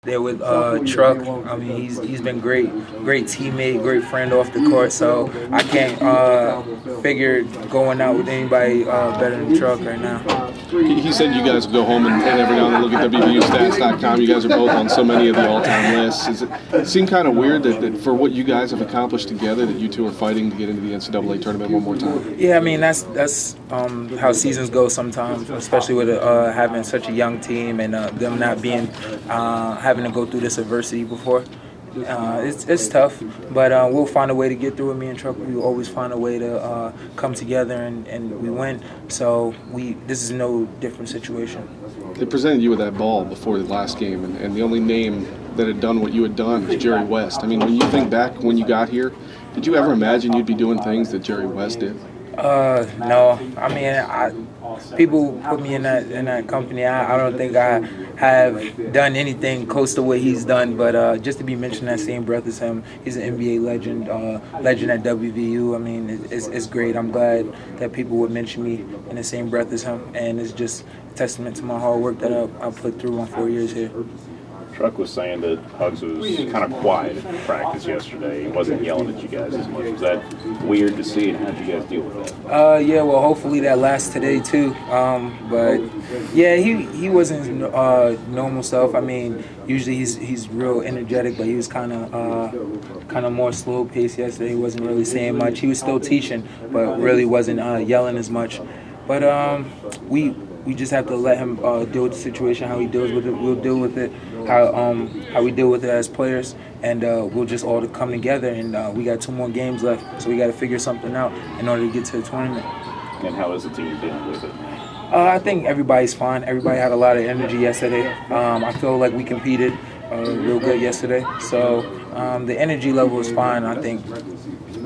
There with Truck. I mean, he's been great teammate, great friend off the court. So I can't figure going out with anybody better than Truck right now. He said you guys go home and every now and then look at BlueGoldNews.com. You guys are both on so many of the all-time lists. Does it seem kind of weird that for what you guys have accomplished together, that you two are fighting to get into the NCAA tournament one more time? Yeah, I mean that's how seasons go sometimes, especially with having such a young team and them not being having to go through this adversity before. It's tough, but we'll find a way to get through it. Me and Truck, we always find a way to come together and we win. So this is no different situation. They presented you with that ball before the last game, and the only name that had done what you had done was Jerry West. I mean, when you think back when you got here, did you ever imagine you'd be doing things that Jerry West did? No. I mean, people put me in that company. I don't think I have done anything close to what he's done, but just to be mentioned in that same breath as him, he's an NBA legend, legend at WVU. I mean, it's great. I'm glad that people would mention me in the same breath as him, and it's just a testament to my hard work that I put through my 4 years here. Truck was saying that Hugs was kind of quiet in practice yesterday. He wasn't yelling at you guys as much. Was that weird to see, and how did you guys deal with that? Yeah, well, hopefully that lasts today too. But yeah, he wasn't normal self. I mean, usually he's real energetic, but he was kind of more slow paced yesterday. He wasn't really saying much. He was still teaching, but really wasn't yelling as much. But we just have to let him deal with the situation. How he deals with it, we'll deal with it. How we deal with it as players, and we'll just all come together. And we got 2 more games left, so we got to figure something out in order to get to the tournament. And how is the team dealing with it? I think everybody's fine. Everybody had a lot of energy yesterday. I feel like we competed real good yesterday, so the energy level is fine, I think.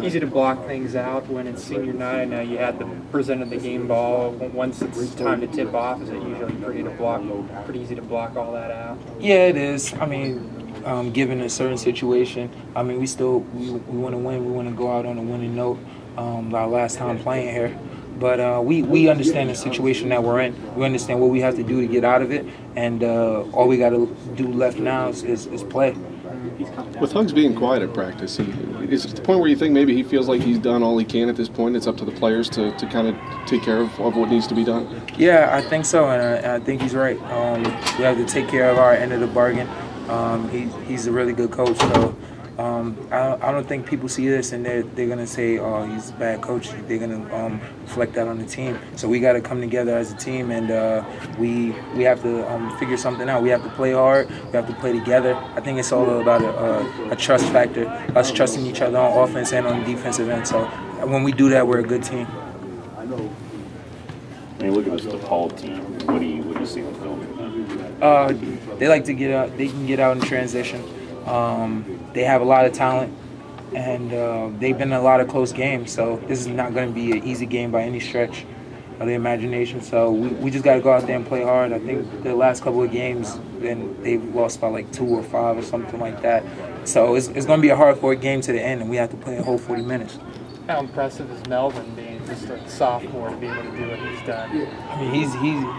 Easy to block things out when it's senior night. Now you had the presented the game ball. Once it's time to tip off, is it usually pretty easy to block all that out? Yeah, it is. I mean, given a certain situation, I mean, we want to win. We want to go out on a winning note. Our last time playing here, but we understand the situation that we're in. We understand what we have to do to get out of it, and all we got to do left now is play. With Hugs being quiet at practice, is it to the point where you think maybe he feels like he's done all he can at this point? It's up to the players to kind of take care of what needs to be done? Yeah, I think so, and I think he's right. We have to take care of our end of the bargain. He's a really good coach, so I don't think people see this and they're going to say, oh, he's a bad coach. They're going to reflect that on the team. So we got to come together as a team, and we have to figure something out. We have to play hard. We have to play together. I think it's all about a trust factor, us trusting each other on offense and on the defensive end. So when we do that, we're a good team. I mean, look at this DePaul team. What do you see in film? They like to get out. They can get out in transition. They have a lot of talent, and they've been in a lot of close games. So this is not going to be an easy game by any stretch of the imagination. So we just got to go out there and play hard. I think the last couple of games, then they've lost by like 2 or 5 or something like that. So it's going to be a hard-fought game to the end, and we have to play a whole 40 minutes. How impressive is Melvin being just a sophomore to be able to do what he's done? I mean,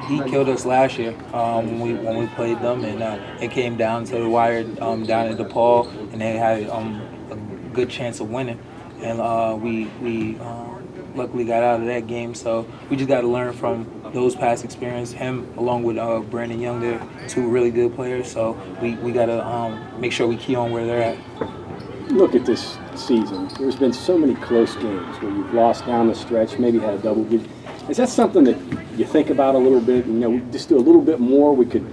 he killed us last year when we played them, and it came down to the wire down at DePaul, and they had a good chance of winning, and we luckily got out of that game. So we just got to learn from those past experience. Him along with Brandon Young, they're 2 really good players. So we got to make sure we key on where they're at. Look at this season. There's been so many close games where you've lost down the stretch, maybe had a double digit. Is that something that you think about a little bit? You know, we just do a little bit more, we could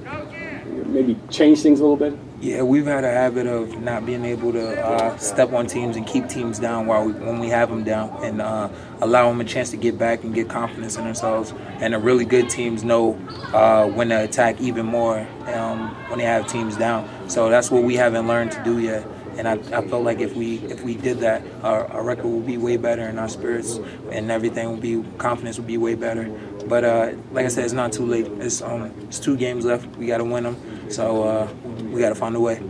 maybe change things a little bit? Yeah, we've had a habit of not being able to step on teams and keep teams down when we have them down, and allow them a chance to get back and get confidence in themselves. And the really good teams know when to attack even more when they have teams down. So that's what we haven't learned to do yet. And I felt like if we did that, our record would be way better, and our spirits and everything confidence would be way better. But like I said, it's not too late. It's 2 games left. We got to win them. So we got to find a way.